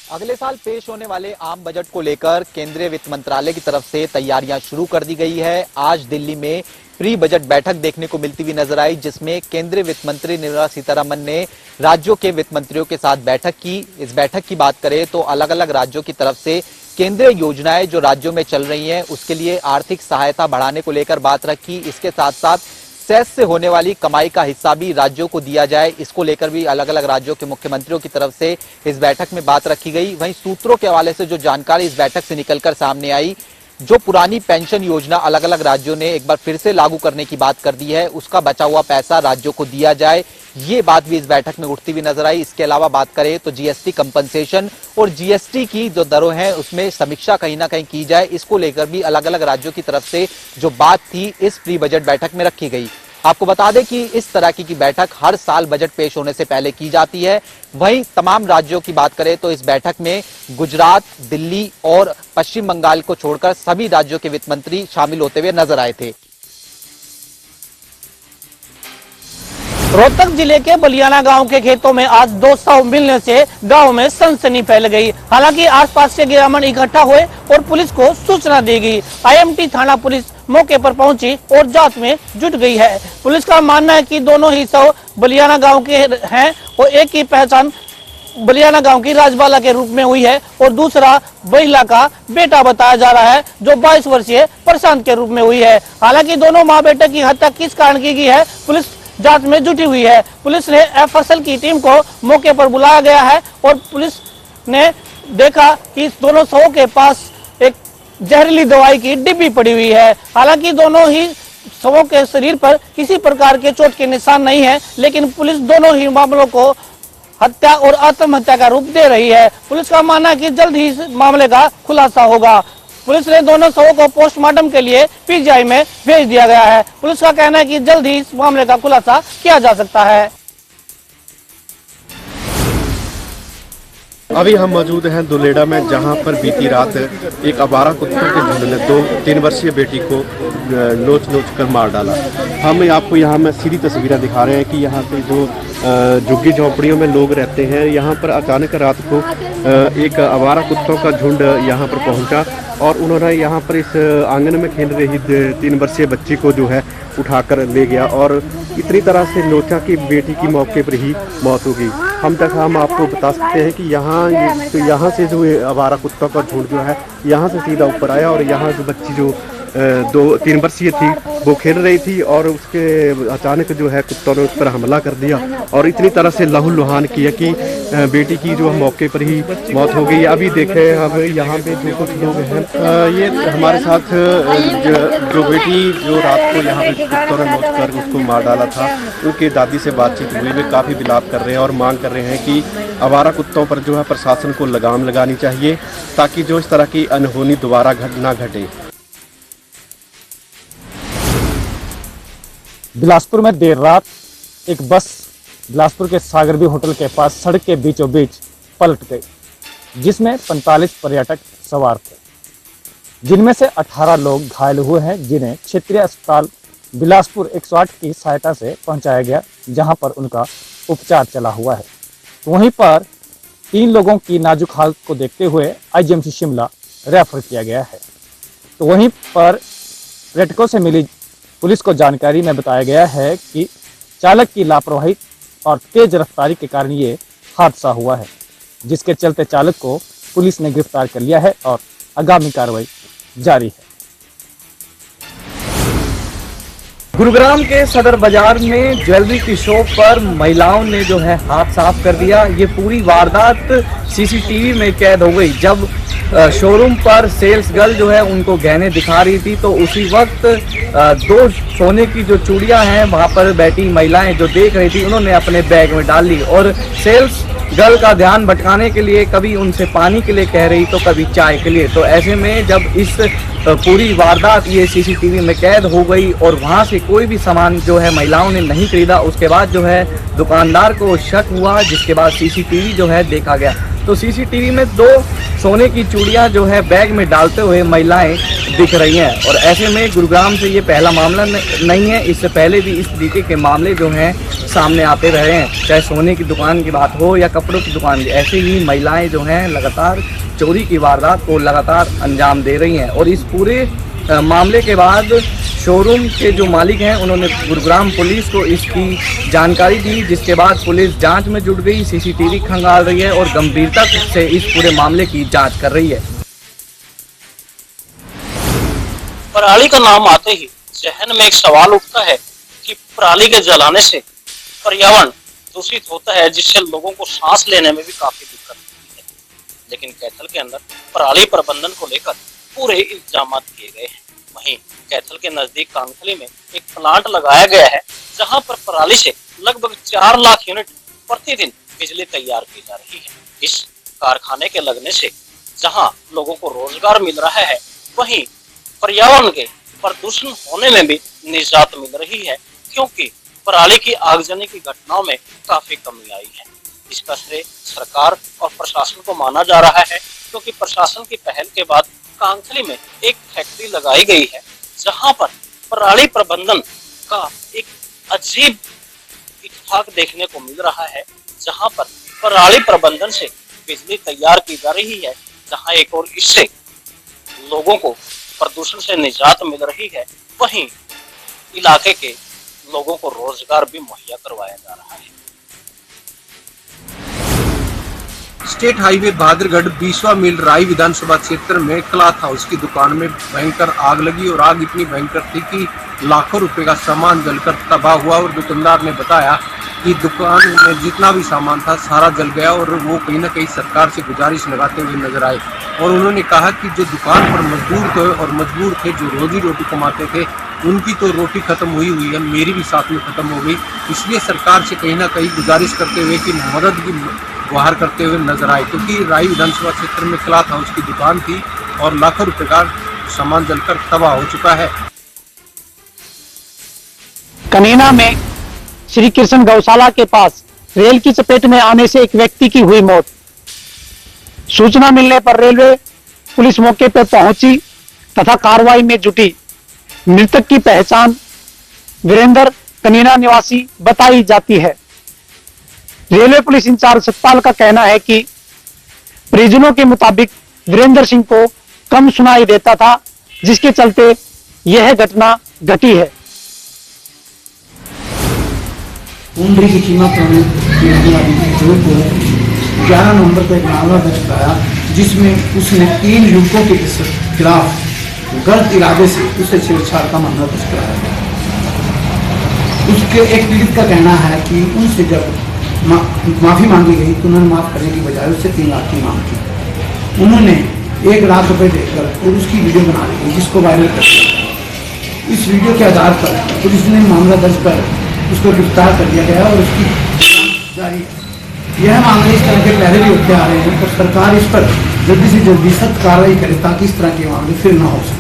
अगले साल पेश होने वाले आम बजट को लेकर केंद्रीय वित्त मंत्रालय की तरफ से तैयारियां शुरू कर दी गई है। आज दिल्ली में प्री बजट बैठक देखने को मिलती हुई नजर आई, जिसमें केंद्रीय वित्त मंत्री निर्मला सीतारमण ने राज्यों के वित्त मंत्रियों के साथ बैठक की। इस बैठक की बात करें तो अलग अलग राज्यों की तरफ से केंद्रीय योजनाएं जो राज्यों में चल रही हैं उसके लिए आर्थिक सहायता बढ़ाने को लेकर बात रखी। इसके साथ साथ सेस से होने वाली कमाई का हिस्सा भी राज्यों को दिया जाए, इसको लेकर भी अलग अलग राज्यों के मुख्यमंत्रियों की तरफ से इस बैठक में बात रखी गई। वहीं सूत्रों के हवाले से जो जानकारी इस बैठक से निकलकर सामने आई, जो पुरानी पेंशन योजना अलग अलग राज्यों ने एक बार फिर से लागू करने की बात कर दी है, उसका बचा हुआ पैसा राज्यों को दिया जाए, ये बात भी इस बैठक में उठती हुई नजर आई। इसके अलावा बात करें तो जीएसटी कंपनसेशन और जीएसटी की जो दरों हैं उसमें समीक्षा कहीं ना कहीं की जाए, इसको लेकर भी अलग अलग राज्यों की तरफ से जो बात थी इस प्री बजट बैठक में रखी गई। आपको बता दें कि इस तरह की बैठक हर साल बजट पेश होने से पहले की जाती है। वहीं तमाम राज्यों की बात करें तो इस बैठक में गुजरात, दिल्ली और पश्चिम बंगाल को छोड़कर सभी राज्यों के वित्त मंत्री शामिल होते हुए नजर आए थे। रोहतक जिले के बलियाना गांव के खेतों में आज 2 शव मिलने से गांव में सनसनी फैल गई। हालांकि आसपास से ग्रामीण इकट्ठा हुए और पुलिस को सूचना दी गई। आईएमटी थाना पुलिस मौके पर पहुंची और जांच में जुट गई है। पुलिस का मानना है कि दोनों ही शव बलियाना गांव के हैं और एक की पहचान बलियाना गांव की राजबाला के रूप में हुई है और दूसरा बहिला का बेटा बताया जा रहा है, जो 22 वर्षीय प्रशांत के रूप में हुई है। हालांकि दोनों माँ बेटे की हत्या किस कारण की गई है, पुलिस जांच में जुटी हुई है। पुलिस ने एफएसएल की टीम को मौके पर बुलाया गया है और पुलिस ने देखा कि दोनों शवों के पास एक जहरीली दवाई की डिब्बी पड़ी हुई है। हालांकि दोनों ही शवों के शरीर पर किसी प्रकार के चोट के निशान नहीं है, लेकिन पुलिस दोनों ही मामलों को हत्या और आत्महत्या का रूप दे रही है। पुलिस का मानना है कि जल्द ही इस मामले का खुलासा होगा। पुलिस ने दोनों शवों को पोस्टमार्टम के लिए पीजीआई में भेज दिया गया है। पुलिस का कहना है कि जल्द ही इस मामले का खुलासा किया जा सकता है। अभी हम मौजूद हैं दुलेड़ा में, जहां पर बीती रात एक आवारा कुत्तों के झुंड ने 2-3 वर्षीय बेटी को नोच कर मार डाला। हम आपको यहाँ में सीधी तस्वीरें दिखा रहे हैं कि यहाँ पे जो झुग्गी झोंपड़ियों में लोग रहते हैं, यहाँ पर अचानक रात को एक आवारा कुत्तों का झुंड यहाँ पर पहुँचा और उन्होंने यहाँ पर इस आंगन में खेल रही 3 वर्षीय बच्ची को जो है उठाकर ले गया और इतनी तरह से नोचा कि बेटी की मौके पर ही मौत हो गई। हम आपको बता सकते हैं कि यहाँ से जो आवारा कुत्तों का झुंड जो है यहाँ से सीधा ऊपर आया और यहाँ जो बच्ची जो 2-3 वर्षीय थी वो खेल रही थी और उसके अचानक जो है कुत्तों ने उस पर हमला कर दिया और इतनी तरह से लहूलुहान किया कि बेटी की जो मौके पर ही मौत हो गई। अभी देखें, अब यहाँ पे जो कुछ लोग हैं, ये हमारे साथ जो बेटी जो रात को यहाँ पे कुत्तों ने नोच कर उसको मार डाला था, उनकी दादी से बातचीत हुई। वे काफ़ी विलाप कर रहे हैं और मांग कर रहे हैं कि आवारा कुत्तों पर जो है प्रशासन को लगाम लगानी चाहिए ताकि जो इस तरह की अनहोनी दोबारा ना घटे। बिलासपुर में देर रात एक बस बिलासपुर के सागरबी होटल के पास सड़क के बीचों बीच पलट गई, जिसमें 45 पर्यटक सवार थे, जिनमें से 18 लोग घायल हुए हैं, जिन्हें क्षेत्रीय अस्पताल बिलासपुर 108 की सहायता से पहुंचाया गया, जहां पर उनका उपचार चला हुआ है। वहीं पर 3 लोगों की नाजुक हालत को देखते हुए आईजीएमसी शिमला रेफर किया गया है। तो वहीं पर पर्यटकों से मिली पुलिस को जानकारी में बताया गया है कि चालक की लापरवाही और तेज रफ्तारी के कारण ये हादसा हुआ है, जिसके चलते चालक को पुलिस ने गिरफ्तार कर लिया है और आगामी कार्रवाई जारी है। गुरुग्राम के सदर बाजार में ज्वेलरी की शॉप पर महिलाओं ने जो है हाथ साफ कर दिया। ये पूरी वारदात सीसीटीवी में कैद हो गई। जब शोरूम पर सेल्स गर्ल जो है उनको गहने दिखा रही थी तो उसी वक्त 2 सोने की जो चूड़ियां हैं वहां पर बैठी महिलाएं जो देख रही थी, उन्होंने अपने बैग में डाल ली और सेल्स गर्ल का ध्यान भटकाने के लिए कभी उनसे पानी के लिए कह रही तो कभी चाय के लिए। तो ऐसे में जब इस पूरी वारदात ये सीसीटीवी में कैद हो गई और वहां से कोई भी सामान जो है महिलाओं ने नहीं खरीदा, उसके बाद जो है दुकानदार को शक हुआ, जिसके बाद सीसीटीवी जो है देखा गया। तो सीसीटीवी में 2 सोने की चूड़ियां जो है बैग में डालते हुए महिलाएं दिख रही हैं। और ऐसे में गुरुग्राम से ये पहला मामला नहीं है, इससे पहले भी इस तरीके के मामले जो हैं सामने आते रहे हैं। चाहे सोने की दुकान की बात हो या कपड़ों की दुकान की, ऐसे ही महिलाएं जो हैं लगातार चोरी की वारदात को लगातार अंजाम दे रही हैं। और इस पूरे मामले के बाद शोरूम के जो मालिक हैं उन्होंने गुरुग्राम पुलिस को इसकी जानकारी दी, जिसके बाद पुलिस जांच में जुट गई, सीसीटीवी खंगाल रही है और गंभीरता से इस पूरे मामले की जांच कर रही है। पराली का नाम आते ही जहन में एक सवाल उठता है कि पराली के जलाने से पर्यावरण दूषित होता है, जिससे लोगों को सांस लेने में भी काफी दिक्कत होती है। लेकिन कैथल के अंदर पराली प्रबंधन को लेकर पूरे इंतजाम किए गए हैं। वहीं कैथल के नजदीक कांखली में एक प्लांट लगाया गया है, जहां पर पराली से लगभग 4 लाख यूनिट प्रतिदिन बिजली तैयार की जा रही है। इस कारखाने के लगने से जहां लोगों को रोजगार मिल रहा है, वहीं पर्यावरण के प्रदूषण होने में भी निजात मिल रही है, क्योंकि पराली की आगजनी की घटनाओं में काफी कमी आई है। इसका श्रेय सरकार और प्रशासन को माना जा रहा है, क्योंकि प्रशासन की पहल के बाद कांखली में एक फैक्ट्री लगाई गई है, जहां पर पराली प्रबंधन का एक अजीब इत्तेफाक देखने को मिल रहा है, जहां पर पराली प्रबंधन से बिजली तैयार की जा रही है, जहां एक और इससे लोगों को प्रदूषण से निजात मिल रही है, वहीं इलाके के लोगों को रोजगार भी मुहैया करवाया जा रहा है। स्टेट हाईवे बहादुरगढ़ 20वां मील राई विधानसभा क्षेत्र में क्लॉथ हाउस की दुकान में भयंकर आग लगी और आग इतनी भयंकर थी कि लाखों रुपए का सामान जलकर तबाह हुआ। और दुकानदार ने बताया कि दुकान में जितना भी सामान था सारा जल गया और वो कहीं ना कहीं सरकार से गुजारिश लगाते हुए नजर आए। और उन्होंने कहा कि जो दुकान पर मजदूर थे और मजदूर थे जो रोजी रोटी कमाते थे, उनकी तो रोटी खत्म हुई है, मेरी भी साथ में खत्म हो गई। इसलिए सरकार से कहीं ना कहीं गुजारिश करते हुए कि मदद की गुहार करते हुए नजर आए, क्योंकि राई विधानसभा क्षेत्र में क्लॉथ हाउस की दुकान थी और लाखों रुपए का सामान जलकर तबाह हो चुका है। कनीना में श्री कृष्ण गौशाला के पास रेल की चपेट में आने से एक व्यक्ति की हुई मौत। सूचना मिलने पर रेलवे पुलिस मौके पर पहुंची तथा कार्रवाई में जुटी। मृतक की पहचान वीरेंद्र कनीना निवासी बताई जाती है। रेलवे पुलिस इंचार्ज सतपाल का कहना है कि परिजनों के मुताबिक वीरेंद्र सिंह को कम सुनाई देता था, जिसके चलते यह घटना घटी है। उम्र की कीमत होने को 11 नवंबर को एक मामला दर्ज कराया, जिसमें उसने 3 युवकों के खिलाफ गलत इरादे से उसे छेड़छाड़ का मामला दर्ज कराया। उसके एक पीड़ित का कहना है कि उनसे जब माफी मांगी गई तो उन्होंने माफ करने की बजाय उससे 3 लाख की मांग की। उन्होंने 1 लाख रुपए देकर और उसकी वीडियो बना ली, जिसको वायरल कर दिया। इस वीडियो के आधार पर पुलिस ने मामला दर्ज कर उसको गिरफ्तार कर दिया गया और उसकी जारी है। यह मामले इस तरह के पहले भी होते आ रहे हैं, तो सरकार इस पर जल्दी से जल्दी सख्त कार्रवाई करे ताकि इस तरह के मामले फिर न हो सके।